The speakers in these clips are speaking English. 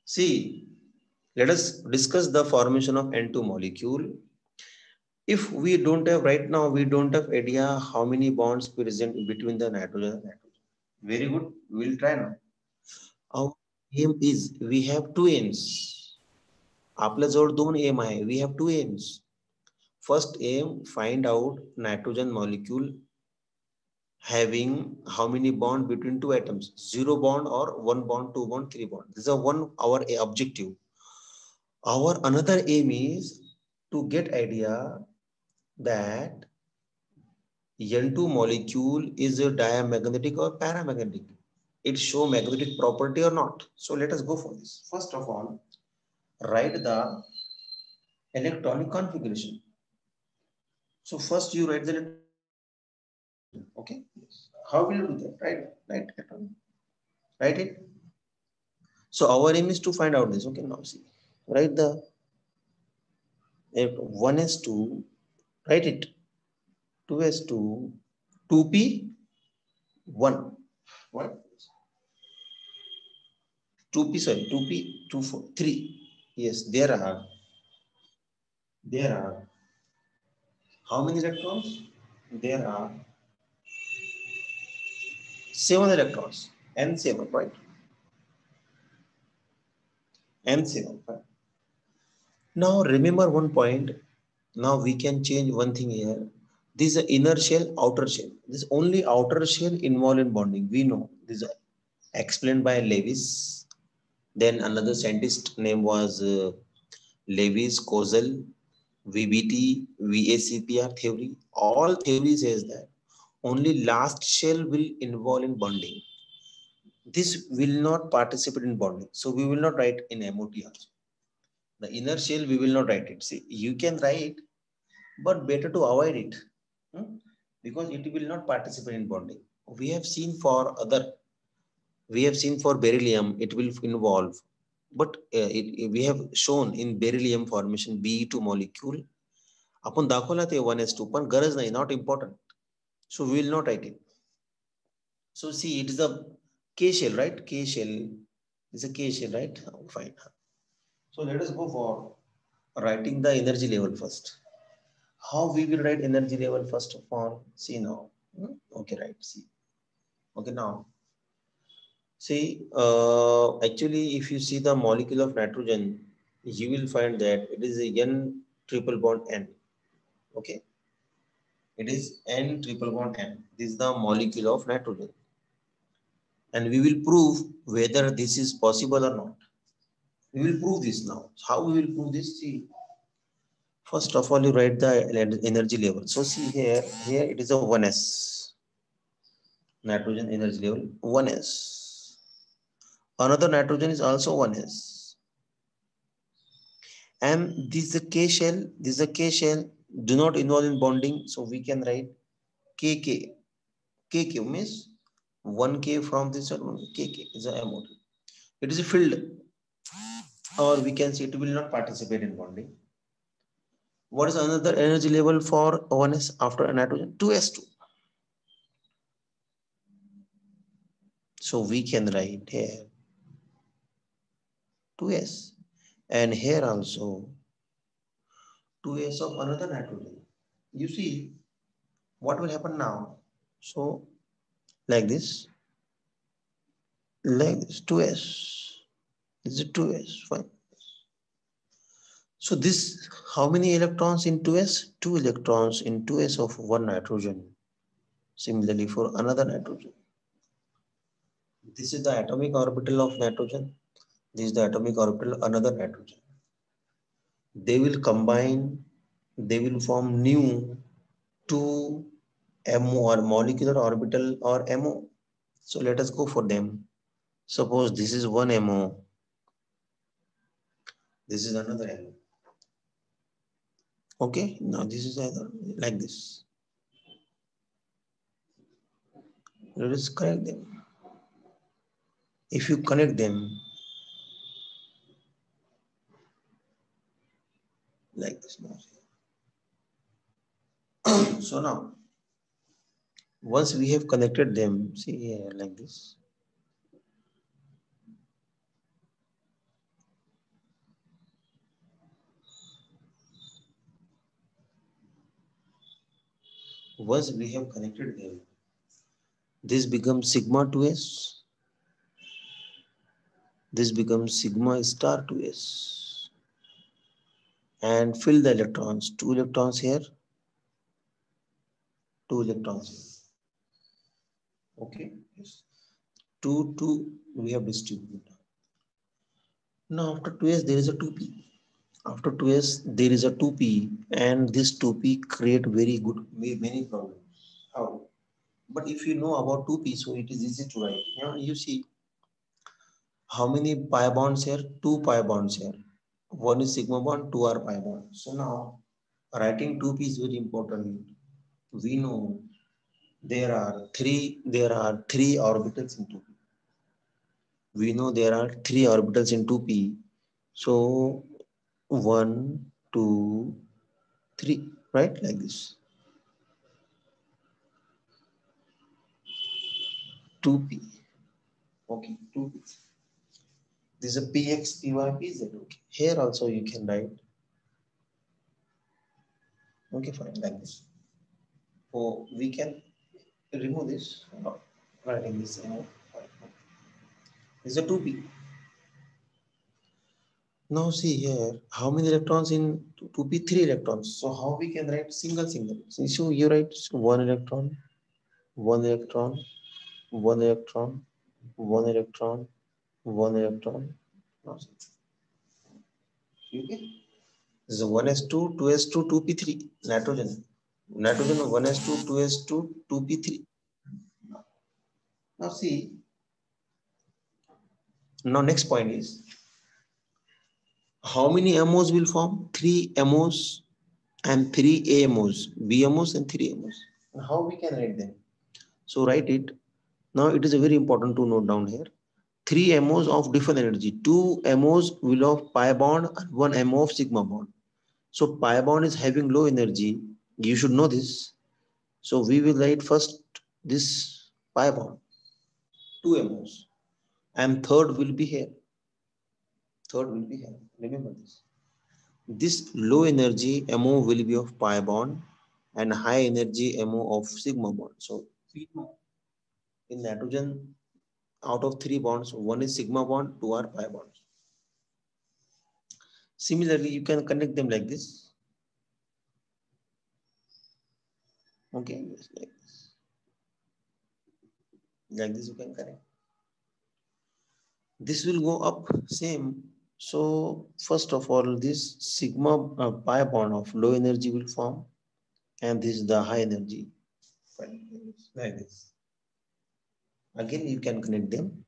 See, let us discuss the formation of N2 molecule. If we don't have right now, we don't have idea how many bonds present between the nitrogen and nitrogen. Very good. We will try now. Our aim is we have two aims. आपल्याजवळ दोन M आहे. We have two aims. First aim, find out nitrogen molecule having how many bond between two atoms, 0 bond or 1 bond, 2 bond, 3 bond. This is our objective. Our another aim is to get idea that N2 molecule is a diamagnetic or paramagnetic. It show magnetic property or not. So let us go for this. First of all, write the electronic configuration. So first you write the electronic. Okay. How will you do that? Write it. So our aim is to find out this. Okay. Now see. Write the 1s2. Write it. 2s2. 2p. 1. What? 2p, sorry, 2p, 2, 4, 3. Yes, there are how many electrons? There are 7 electrons. N7, right? N7, right? Now remember one point. Now we can change one thing here. This is inner shell, outer shell. This is only outer shell involved in bonding. We know this is explained by Lewis. Then another scientist name was Lewis, Kozel, VBT, VACPR theory. All theory says that only last shell will involve in bonding. This will not participate in bonding. So we will not write in MOT also. The inner shell, we will not write it. See, you can write, but better to avoid it. Because it will not participate in bonding. We have seen for beryllium, it will involve. But we have shown in beryllium formation Be2 molecule. आपण दाखवला ते 1s2 पण गरज नाही, not important. So we will not write it. So see, it is a K shell, right? K shell is a K shell, right? Fine. So let us go for writing the energy level first. How we will write energy level first of all? See now. Okay, right. See. Okay, now. See, actually, if you see the molecule of nitrogen, you will find that it is a N triple bond N. Okay. It is N triple bond N. This is the molecule of nitrogen. And we will prove whether this is possible or not. We will prove this now. How we will prove this? See, first of all, you write the energy level. So see here it is a 1s. Nitrogen energy level 1s. Another nitrogen is also 1s. And this is a K shell. This is a K shell. Do not involve in bonding. So we can write KK. KK means 1K from this one. KK is a MOT. It is a filled, or we can say it will not participate in bonding. What is another energy level for 1s after nitrogen? 2s2. So we can write here 2s, and here also 2s of another nitrogen. You see what will happen now? So like this 2s. This is 2s. Fine. So this, how many electrons in 2s? 2 electrons in 2s of one nitrogen. Similarly for another nitrogen. This is the atomic orbital of nitrogen. This is the atomic orbital of another nitrogen. They will combine, they will form new 2 MO or molecular orbital or MO. So let us go for them. Suppose this is one MO. This is another MO. Okay, now this is either like this. Let us connect them. If you connect them like this now. So now, once we have connected them, see here like this. Once we have connected them, this becomes sigma 2s. This becomes sigma star 2s. And fill the electrons. 2 electrons here, 2 electrons here. Okay. Yes. 2, 2 we have distributed. Now after 2s there is a 2p. After 2s there is a 2p, and this 2p create very good many problems. How? But if you know about 2p, so it is easy to write. Now you see how many pi bonds here? 2 pi bonds here. One is sigma bond, 2 are pi bonds. So now writing 2p is very important. We know there are three orbitals in 2p. We know there are 3 orbitals in 2p. So 1, 2, 3, right? Like this. 2p. Okay, 2p. This is a px, py, pz. Okay. Here also you can write. Okay, fine, like this. So we can remove this. Writing this. This is a 2p. Now see here, how many electrons in 2p? 3 electrons. So how we can write single. So you write 1 electron, 1 electron, 1 electron, 1 electron, 1 electron. Okay. This is 1s2, 2s2, 2p3. Nitrogen. Nitrogen 1s2, 2s2, 2p3. Now see. Now next point is, how many MOs will form? 3 MOs and 3 AMOs, BMOs and 3 AMOs. How we can write them? So write it. Now it is a very important to note down here. 3 MOs of different energy. 2 MOs will of pi bond and 1 MO of sigma bond. So pi bond is having low energy. You should know this. So we will write first this pi bond, 2 MOs, and third will be here. Third will be here. Remember this. This low energy MO will be of pi bond and high energy MO of sigma bond. So we know in nitrogen, out of 3 bonds, 1 is sigma bond, 2 are pi bonds. Similarly, you can connect them like this. Okay, like this. Like this you can connect. This will go up same. So first of all, this sigma pi bond of low energy will form, and this is the high energy. Like this. Again, you can connect them.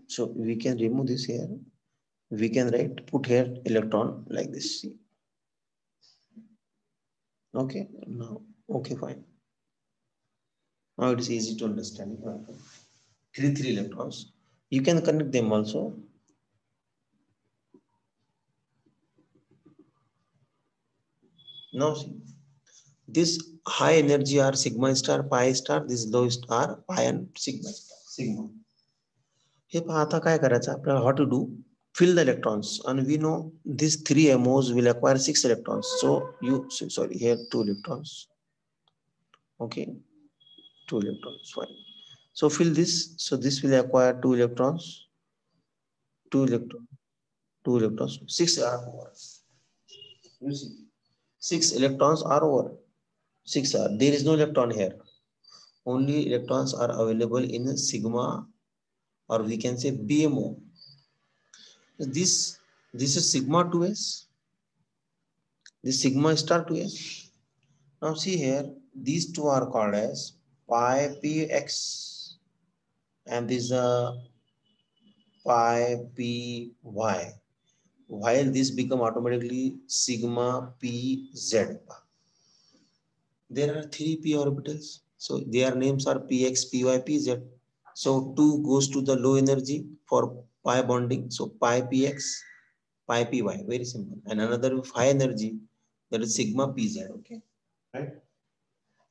So we can remove this here. We can write, put here electron like this. See. Okay, now, okay, fine. Now it is easy to understand. 3 electrons. You can connect them also. Now see, this high energy are sigma star, pi star, this lowest are pi and sigma star, sigma. हे पाहता काय करायचं आपल्याला, how to do? Fill the electrons, and we know these 3 MOs will acquire 6 electrons. So you, sorry, here 2 electrons. Okay, 2 electrons, fine. So fill this. So this will acquire 2 electrons, 2 electrons, 2 electrons, 6 are over. You see, 6 electrons are over. 6 are. There is no electron here. Only electrons are available in sigma, or we can say BMO. This is sigma 2s. This sigma star 2s. Now see here, these two are called as pi px, and this is a pi py. While this become automatically sigma pz. There are 3 p orbitals, so their names are px, py, pz. So 2 goes to the low energy for pi bonding, so pi px, pi py, very simple. And another with high energy, that is sigma pz. Okay, right?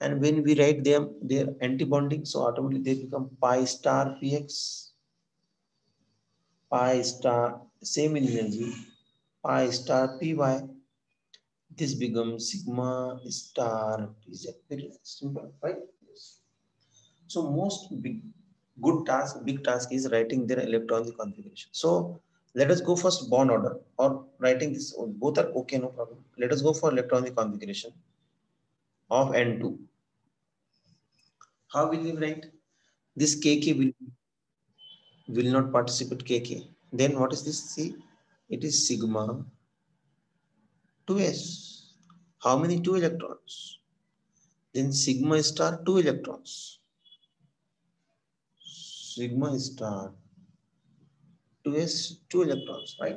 And when we write them, their anti-bonding, so automatically they become pi star px, pi star, same in energy, pi star py. This becomes sigma star is very simple, right? Yes. So most big task is writing their electronic configuration. So let us go first bond order or writing this. Both are okay, no problem. Let us go for electronic configuration of N2. How will we write? This KK will not participate KK. Then what is this? See, it is sigma 2s. How many 2 electrons? Then sigma star 2 electrons. Sigma star 2s 2 electrons, right?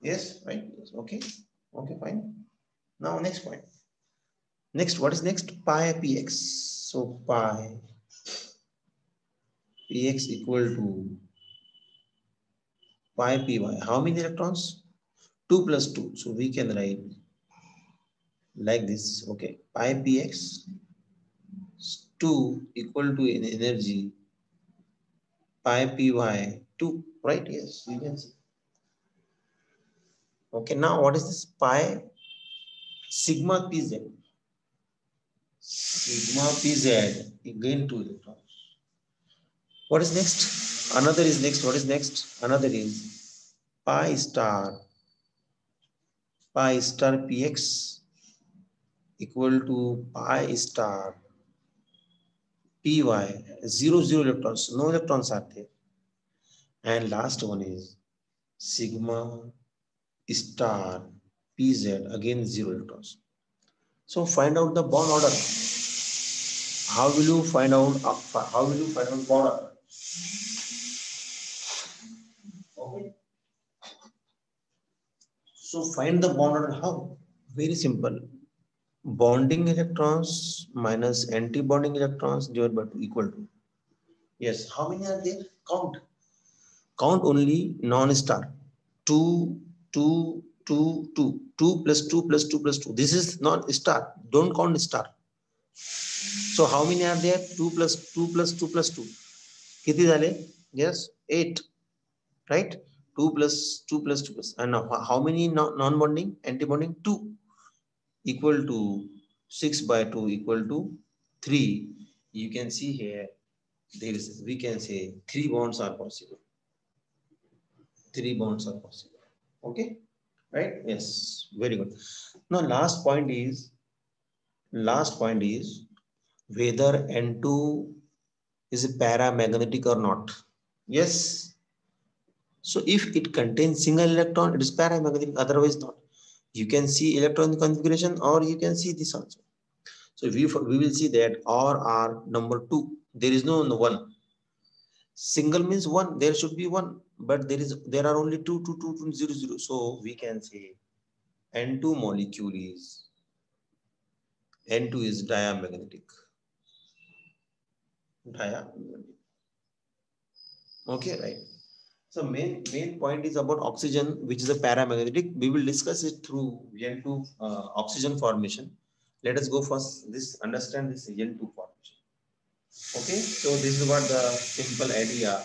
Yes, right? Yes. Okay. Okay, fine. Now next point. Next, what is next? Pi px. So pi px equal to pi py. How many electrons? 2 plus 2. So we can write like this. Okay. Pi px 2 equal to in energy pi py 2. Right? Yes, you can see. Okay. Now what is this? Pi sigma pz. Sigma pz again 2 electrons. What is next? Another is next. What is next? Another is pi star px equal to pi star py 0 electrons. No electrons are there. And last one is sigma star pz again 0 electrons. So find out the bond order. How will you find out? How will you find out bond order? Okay. So find the bond order how? Very simple. Bonding electrons minus anti-bonding electrons divided by 2 equal to. Yes, how many are there? Count. Count only non-star. 2, 2, 2, 2. 2 plus 2 plus 2 plus 2. This is non-star. Don't count star. So how many are there? 2 plus 2 plus 2 plus 2. किती झाले? Yes, 8. Right? 2 plus 2 plus 2 plus. And now how many non-bonding? Anti-bonding? 2. Equal to 6 by 2 equal to 3. You can see here, there is, we can say 3 bonds are possible. 3 bonds are possible. Okay, right? Yes, very good. Now last point is whether N2 is paramagnetic or not. Yes. So if it contains single electron, it is paramagnetic, otherwise not. You can see electron configuration or you can see this also. So we will see that R number 2, there is no 1. Single means 1, there should be 1, but there are only 2, 2, 2, 2, 0, 0. So we can say N2 molecule is N2 is diamagnetic. Okay, right. So main point is about oxygen, which is a paramagnetic. We will discuss it through N2 oxygen formation. Let us go first. Understand this N2 formation. Okay, so this is what the simple idea